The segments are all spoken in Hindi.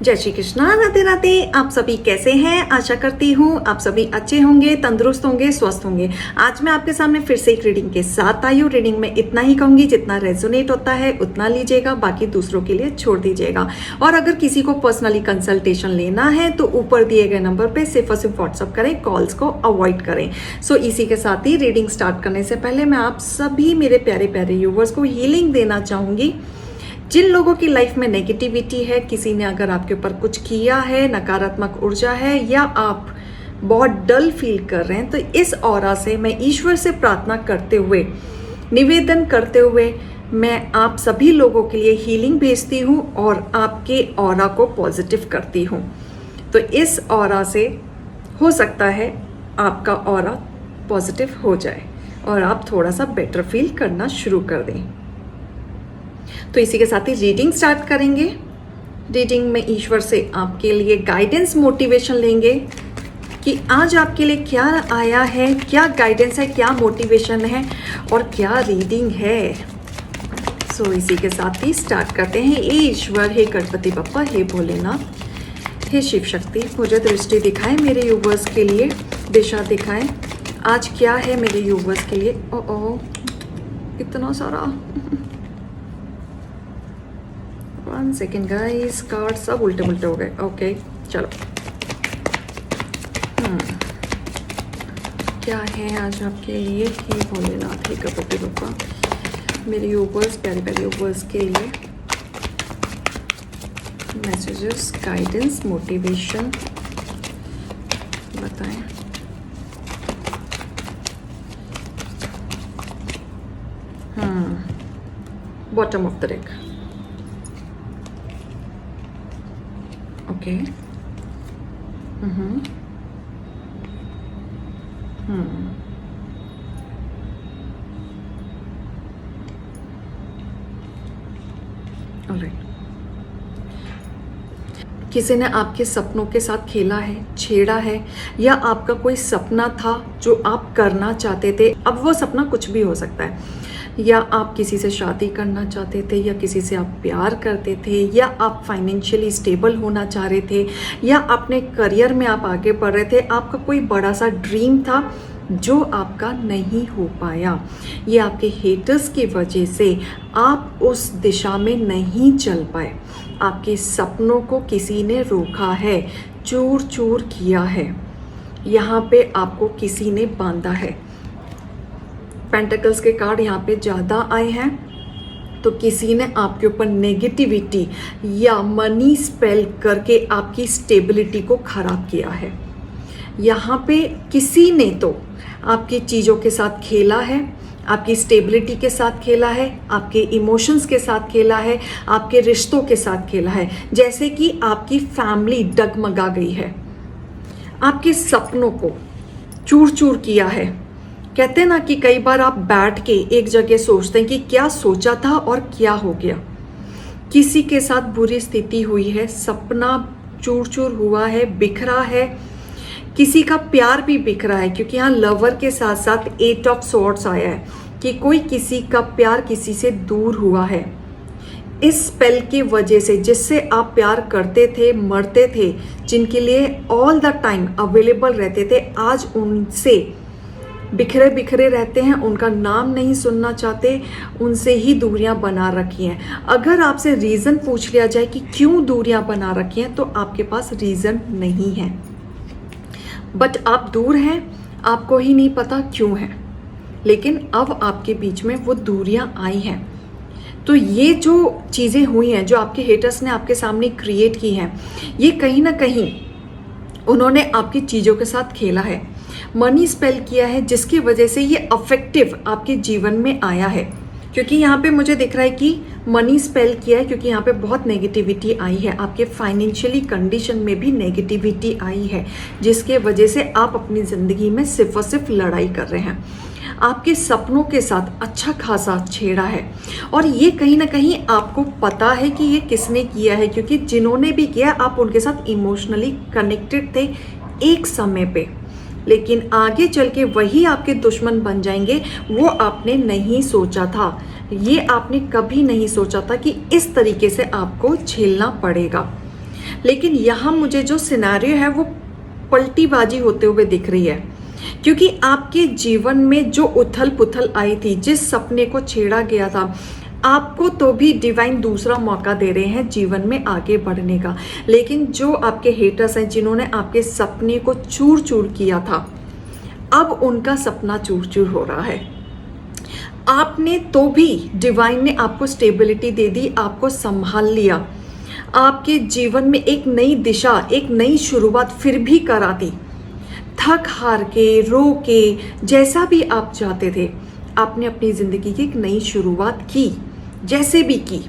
जय श्री कृष्णा, राधे राधे। आप सभी कैसे हैं? आशा करती हूँ आप सभी अच्छे होंगे, तंदुरुस्त होंगे, स्वस्थ होंगे। आज मैं आपके सामने फिर से एक रीडिंग के साथ आई हूँ। रीडिंग में इतना ही कहूंगी, जितना रेजोनेट होता है उतना लीजिएगा, बाकी दूसरों के लिए छोड़ दीजिएगा। और अगर किसी को पर्सनली कंसल्टेशन लेना है तो ऊपर दिए गए नंबर पर सिर्फ और सिर्फ व्हाट्सअप करें, कॉल्स को अवॉइड करें। सो इसी के साथ ही रीडिंग स्टार्ट करने से पहले मैं आप सभी मेरे प्यारे प्यारे व्यूवर्स को हीलिंग देना चाहूंगी। जिन लोगों की लाइफ में नेगेटिविटी है, किसी ने अगर आपके ऊपर कुछ किया है, नकारात्मक ऊर्जा है, या आप बहुत डल फील कर रहे हैं, तो इस ऑरा से मैं ईश्वर से प्रार्थना करते हुए, निवेदन करते हुए मैं आप सभी लोगों के लिए हीलिंग भेजती हूँ और आपके ऑरा को पॉजिटिव करती हूँ। तो इस ऑरा से हो सकता है आपका ऑरा पॉजिटिव हो जाए और आप थोड़ा सा बेटर फील करना शुरू कर दें। तो इसी के साथ ही रीडिंग स्टार्ट करेंगे। रीडिंग में ईश्वर से आपके लिए गाइडेंस, मोटिवेशन लेंगे कि आज आपके लिए क्या आया है, क्या गाइडेंस है, क्या मोटिवेशन है और क्या रीडिंग है। सो इसी के साथ ही स्टार्ट करते हैं। हे ईश्वर, हे गणपति बप्पा, हे भोलेनाथ, हे शिव शक्ति, मुझे दृष्टि दिखाएं मेरे यूवर्स के लिए, दिशा दिखाएं आज क्या है मेरे यूवर्स के लिए। ओ इतना सारा। 1 सेकेंड गाइस, कार्ड सब उल्टे उल्टे हो गए। ओके चलो, क्या है आज आपके लिए? हे भोलेनाथ, हे गणपति बप्पा, मेरे यूवर्स, प्यारे प्यारे यूवर्स के लिए मैसेजेस, गाइडेंस, मोटिवेशन बताएं। Bottom of the deck. Okay alright. किसी ने आपके सपनों के साथ खेला है, छेड़ा है, या आपका कोई सपना था जो आप करना चाहते थे। अब वो सपना कुछ भी हो सकता है, या आप किसी से शादी करना चाहते थे, या किसी से आप प्यार करते थे, या आप फाइनेंशियली स्टेबल होना चाह रहे थे, या अपने करियर में आप आगे बढ़ रहे थे। आपका कोई बड़ा सा ड्रीम था जो आपका नहीं हो पाया। ये आपके हेटर्स की वजह से आप उस दिशा में नहीं चल पाए। आपके सपनों को किसी ने रोका है, चूर चूर किया है। यहाँ पे आपको किसी ने बांधा है। पेंटिकल्स के कार्ड यहाँ पे ज़्यादा आए हैं, तो किसी ने आपके ऊपर नेगेटिविटी या मनी स्पेल करके आपकी स्टेबिलिटी को खराब किया है। यहाँ पे किसी ने तो आपकी चीज़ों के साथ खेला है, आपकी स्टेबिलिटी के साथ खेला है, आपके इमोशंस के साथ खेला है, आपके रिश्तों के साथ खेला है। जैसे कि आपकी फैमिली डगमगा गई है, आपके सपनों को चूर चूर किया है। कहते हैं ना कि कई बार आप बैठ के एक जगह सोचते हैं कि क्या सोचा था और क्या हो गया। किसी के साथ बुरी स्थिति हुई है, सपना चूर चूर हुआ है, बिखरा है। किसी का प्यार भी बिखरा है, क्योंकि यहाँ लवर के साथ साथ 8 ऑफ स्वॉर्ड्स आया है कि कोई किसी का प्यार किसी से दूर हुआ है। इस स्पेल की वजह से जिससे आप प्यार करते थे, मरते थे, जिनके लिए ऑल द टाइम अवेलेबल रहते थे, आज उनसे बिखरे बिखरे रहते हैं, उनका नाम नहीं सुनना चाहते, उनसे ही दूरियां बना रखी हैं। अगर आपसे रीज़न पूछ लिया जाए कि क्यों दूरियां बना रखी हैं, तो आपके पास रीज़न नहीं है। बट आप दूर हैं, आपको ही नहीं पता क्यों है, लेकिन अब आपके बीच में वो दूरियां आई हैं। तो ये जो चीज़ें हुई हैं, जो आपके हेटर्स ने आपके सामने क्रिएट की हैं, ये कहीं ना कहीं उन्होंने आपकी चीज़ों के साथ खेला है, मनी स्पेल किया है, जिसकी वजह से ये अफेक्टिव आपके जीवन में आया है। क्योंकि यहाँ पे मुझे दिख रहा है कि मनी स्पेल किया है, क्योंकि यहाँ पे बहुत नेगेटिविटी आई है, आपके फाइनेंशियली कंडीशन में भी नेगेटिविटी आई है, जिसके वजह से आप अपनी ज़िंदगी में सिर्फ और सिर्फ लड़ाई कर रहे हैं। आपके सपनों के साथ अच्छा खासा छेड़ा है, और ये कहीं ना कहीं आपको पता है कि ये किसने किया है, क्योंकि जिन्होंने भी किया आप उनके साथ इमोशनली कनेक्टेड थे एक समय पे, लेकिन आगे चल के वही आपके दुश्मन बन जाएंगे। वो आपने नहीं सोचा था, ये आपने कभी नहीं सोचा था कि इस तरीके से आपको झेलना पड़ेगा। लेकिन यहाँ मुझे जो सिनेरियो है वो पलटीबाजी होते हुए दिख रही है, क्योंकि आपके जीवन में जो उथल पुथल आई थी, जिस सपने को छेड़ा गया था, आपको तो भी डिवाइन दूसरा मौका दे रहे हैं जीवन में आगे बढ़ने का। लेकिन जो आपके हेटर्स हैं, जिन्होंने आपके सपने को चूर चूर किया था, अब उनका सपना चूर चूर हो रहा है। आपने तो भी, डिवाइन ने आपको स्टेबिलिटी दे दी, आपको संभाल लिया, आपके जीवन में एक नई दिशा, एक नई शुरुआत फिर भी करा दी। थक हार के, रो के, जैसा भी आप चाहते थे, आपने अपनी ज़िंदगी की एक नई शुरुआत की, जैसे भी की।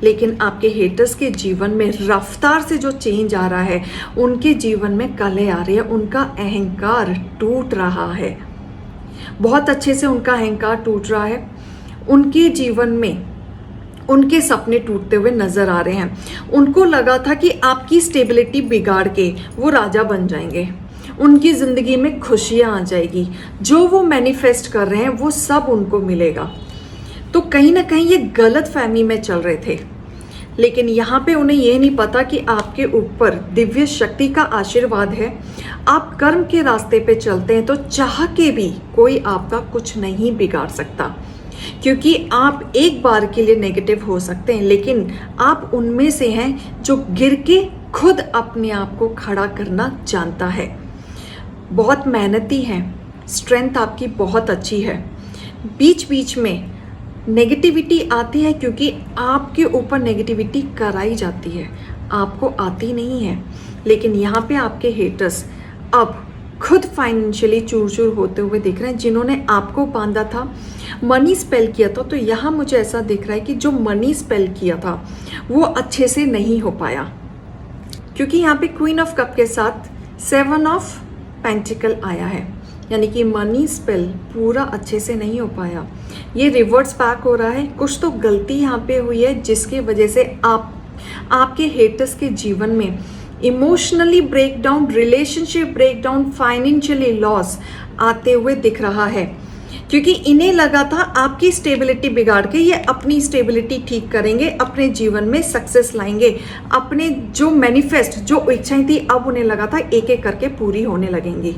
लेकिन आपके हेटर्स के जीवन में रफ्तार से जो चेंज आ रहा है, उनके जीवन में कलह आ रही है, उनका अहंकार टूट रहा है, बहुत अच्छे से उनका अहंकार टूट रहा है। उनके जीवन में उनके सपने टूटते हुए नजर आ रहे हैं। उनको लगा था कि आपकी स्टेबिलिटी बिगाड़ के वो राजा बन जाएंगे, उनकी ज़िंदगी में खुशियाँ आ जाएगी, जो वो मैनिफेस्ट कर रहे हैं वो सब उनको मिलेगा। तो कहीं ना कहीं ये गलत फहमी में चल रहे थे। लेकिन यहाँ पे उन्हें ये नहीं पता कि आपके ऊपर दिव्य शक्ति का आशीर्वाद है। आप कर्म के रास्ते पे चलते हैं तो चाह के भी कोई आपका कुछ नहीं बिगाड़ सकता, क्योंकि आप एक बार के लिए नेगेटिव हो सकते हैं, लेकिन आप उनमें से हैं जो गिर के खुद अपने आप को खड़ा करना जानता है। बहुत मेहनती हैं, स्ट्रेंथ आपकी बहुत अच्छी है। बीच बीच में नेगेटिविटी आती है, क्योंकि आपके ऊपर नेगेटिविटी कराई जाती है, आपको आती नहीं है। लेकिन यहाँ पे आपके हेटर्स अब खुद फाइनेंशियली चूर चूर होते हुए दिख रहे हैं। जिन्होंने आपको बांधा था, मनी स्पेल किया था, तो यहाँ मुझे ऐसा दिख रहा है कि जो मनी स्पेल किया था वो अच्छे से नहीं हो पाया, क्योंकि यहाँ पे क्वीन ऑफ कप के साथ 7 ऑफ पेंटिकल आया है, यानी कि मनी स्पेल पूरा अच्छे से नहीं हो पाया। ये रिवर्स बैक हो रहा है। कुछ तो गलती यहाँ पे हुई है, जिसकी वजह से आपके हेटर्स के जीवन में emotionally breakdown, relationship breakdown, financially loss आते हुए दिख रहा है, क्योंकि इन्हें लगा था आपकी स्टेबिलिटी बिगाड़ के ये अपनी स्टेबिलिटी ठीक करेंगे, अपने जीवन में सक्सेस लाएंगे, अपने जो मैनिफेस्ट, जो इच्छाएं थी, अब उन्हें लगा था एक एक करके पूरी होने लगेंगी।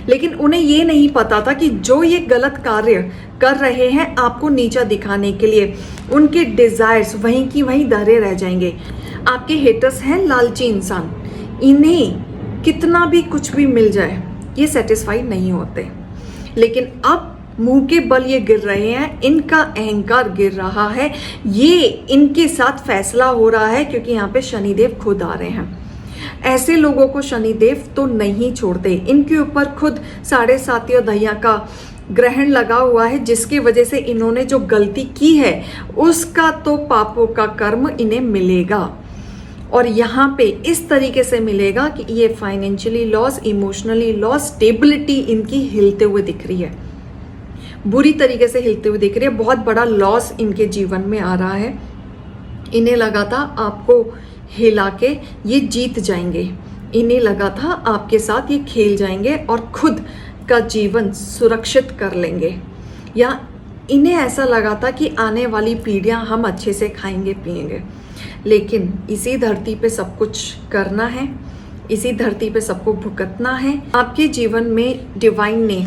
लेकिन उन्हें ये नहीं पता था कि जो ये गलत कार्य कर रहे हैं आपको नीचा दिखाने के लिए, उनके डिजायर्स वहीं की वहीं धरे रह जाएंगे। आपके हेटर्स हैं लालची इंसान, इन्हें कितना भी कुछ भी मिल जाए ये सेटिस्फाई नहीं होते। लेकिन अब मुंह के बल ये गिर रहे हैं, इनका अहंकार गिर रहा है, ये इनके साथ फैसला हो रहा है, क्योंकि यहाँ पे शनिदेव खुद आ रहे हैं। ऐसे लोगों को शनिदेव तो नहीं छोड़ते, इनके ऊपर खुद 7.5 और दहिया का ग्रहण लगा हुआ है, जिसकी वजह से इन्होंने जो गलती की है उसका तो पापों का कर्म इन्हें मिलेगा। और यहाँ पे इस तरीके से मिलेगा कि ये financially loss, emotionally loss, stability इनकी हिलते हुए दिख रही है, बुरी तरीके से हिलते हुए दिख रही है। बहुत बड़ा लॉस इनके जीवन में आ रहा है। इन्हें लगा था आपको हिला के ये जीत जाएंगे, इन्हें लगा था आपके साथ ये खेल जाएंगे और खुद का जीवन सुरक्षित कर लेंगे, या इन्हें ऐसा लगा था कि आने वाली पीढ़ियां हम अच्छे से खाएंगे पिएंगे। लेकिन इसी धरती पे सब कुछ करना है, इसी धरती पे सबको भुगतना है। आपके जीवन में डिवाइन ने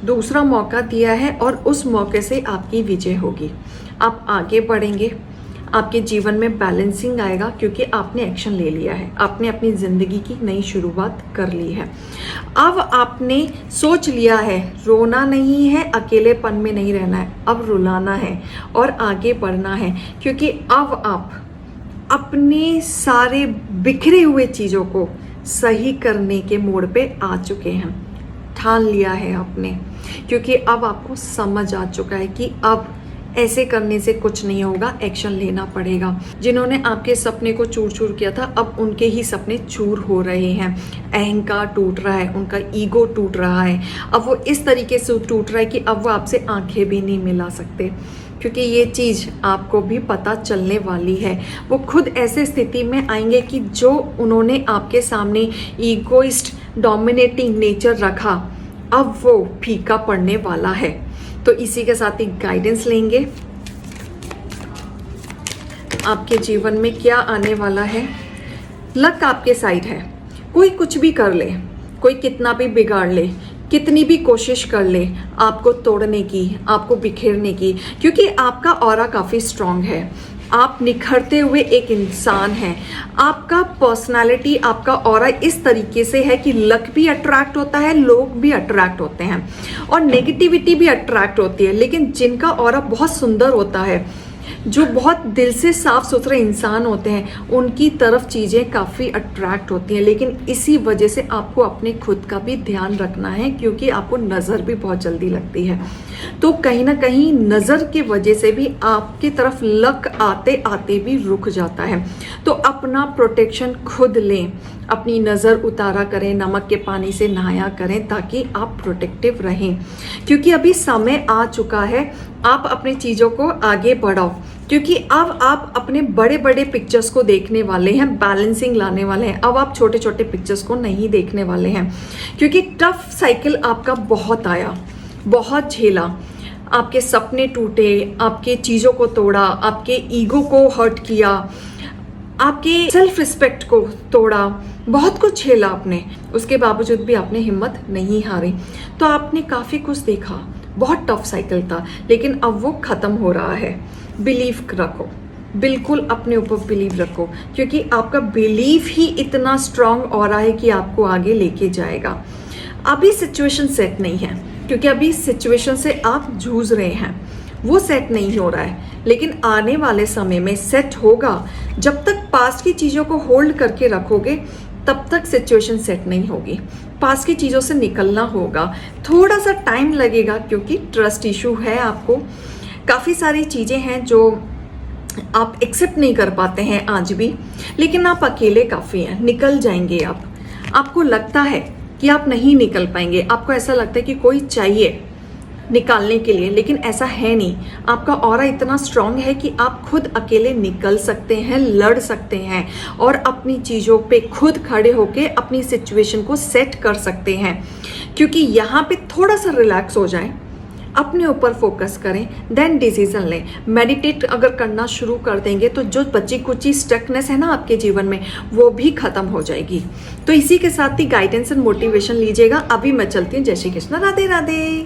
दूसरा मौका दिया है और उस मौके से आपकी विजय होगी। आप आगे बढ़ेंगे, आपके जीवन में बैलेंसिंग आएगा, क्योंकि आपने एक्शन ले लिया है, आपने अपनी ज़िंदगी की नई शुरुआत कर ली है। अब आपने सोच लिया है, रोना नहीं है, अकेलेपन में नहीं रहना है, अब रुलाना है और आगे बढ़ना है, क्योंकि अब आप अपने सारे बिखरे हुए चीज़ों को सही करने के मोड़ पे आ चुके हैं। ठान लिया है आपने, क्योंकि अब आपको समझ आ चुका है कि अब ऐसे करने से कुछ नहीं होगा, एक्शन लेना पड़ेगा। जिन्होंने आपके सपने को चूर चूर किया था, अब उनके ही सपने चूर हो रहे हैं। अहंकार टूट रहा है, उनका ईगो टूट रहा है। अब वो इस तरीके से टूट रहा है कि अब वो आपसे आंखें भी नहीं मिला सकते, क्योंकि ये चीज़ आपको भी पता चलने वाली है। वो खुद ऐसे स्थिति में आएंगे कि जो उन्होंने आपके सामने ईगोइस्ट, डोमिनेटिंग नेचर रखा, अब वो फीका पड़ने वाला है। तो इसी के साथ ही गाइडेंस लेंगे आपके जीवन में क्या आने वाला है। लक आपके साइड है। कोई कुछ भी कर ले, कोई कितना भी बिगाड़ ले, कितनी भी कोशिश कर ले आपको तोड़ने की, आपको बिखेरने की, क्योंकि आपका ऑरा काफ़ी स्ट्रांग है। आप निखरते हुए एक इंसान हैं। आपका पर्सनालिटी, आपका ऑरा इस तरीके से है कि लक भी अट्रैक्ट होता है, लोग भी अट्रैक्ट होते हैं और नेगेटिविटी भी अट्रैक्ट होती है। लेकिन जिनका ऑरा बहुत सुंदर होता है, जो बहुत दिल से साफ सुथरे इंसान होते हैं, उनकी तरफ चीज़ें काफ़ी अट्रैक्ट होती हैं। लेकिन इसी वजह से आपको अपने खुद का भी ध्यान रखना है, क्योंकि आपको नज़र भी बहुत जल्दी लगती है। तो कहीं ना कहीं नज़र की वजह से भी आपकी तरफ लक आते आते भी रुक जाता है। तो अपना प्रोटेक्शन खुद लें, अपनी नज़र उतारा करें, नमक के पानी से नहाया करें, ताकि आप प्रोटेक्टिव रहें। क्योंकि अभी समय आ चुका है, आप अपनी चीज़ों को आगे बढ़ाओ, क्योंकि अब आप अपने बड़े बड़े पिक्चर्स को देखने वाले हैं, बैलेंसिंग लाने वाले हैं। अब आप छोटे छोटे पिक्चर्स को नहीं देखने वाले हैं, क्योंकि टफ साइकिल आपका बहुत आया, बहुत झेला। आपके सपने टूटे, आपके चीज़ों को तोड़ा, आपके ईगो को हर्ट किया, आपके सेल्फ रिस्पेक्ट को तोड़ा, बहुत कुछ झेला आपने। उसके बावजूद भी आपने हिम्मत नहीं हारी। तो आपने काफ़ी कुछ देखा, बहुत टफ साइकिल था, लेकिन अब वो ख़त्म हो रहा है। बिलीव रखो, बिल्कुल अपने ऊपर बिलीव रखो, क्योंकि आपका बिलीव ही इतना स्ट्रांग हो रहा है कि आपको आगे लेके जाएगा। अभी सिचुएशन सेट नहीं है, क्योंकि अभी सिचुएशन से आप जूझ रहे हैं, वो सेट नहीं हो रहा है। लेकिन आने वाले समय में सेट होगा। जब तक पास्ट की चीज़ों को होल्ड करके रखोगे, तब तक सिचुएशन सेट नहीं होगी। पास्ट की चीज़ों से निकलना होगा, थोड़ा सा टाइम लगेगा, क्योंकि ट्रस्ट इशू है आपको। काफ़ी सारी चीज़ें हैं जो आप एक्सेप्ट नहीं कर पाते हैं आज भी, लेकिन आप अकेले काफ़ी हैं, निकल जाएंगे आप। आपको लगता है कि आप नहीं निकल पाएंगे, आपको ऐसा लगता है कि कोई चाहिए निकालने के लिए, लेकिन ऐसा है नहीं। आपका ऑरा इतना स्ट्रांग है कि आप खुद अकेले निकल सकते हैं, लड़ सकते हैं और अपनी चीज़ों पे खुद खड़े होके अपनी सिचुएशन को सेट कर सकते हैं। क्योंकि यहाँ पे थोड़ा सा रिलैक्स हो जाएं, अपने ऊपर फोकस करें, देन डिसीजन लें। मेडिटेट अगर करना शुरू कर देंगे तो जो बची कुची स्टकनेस है ना आपके जीवन में, वो भी खत्म हो जाएगी। तो इसी के साथ ही गाइडेंस एंड मोटिवेशन लीजिएगा। अभी मैं चलती हूँ। जय श्री कृष्ण, राधे राधे।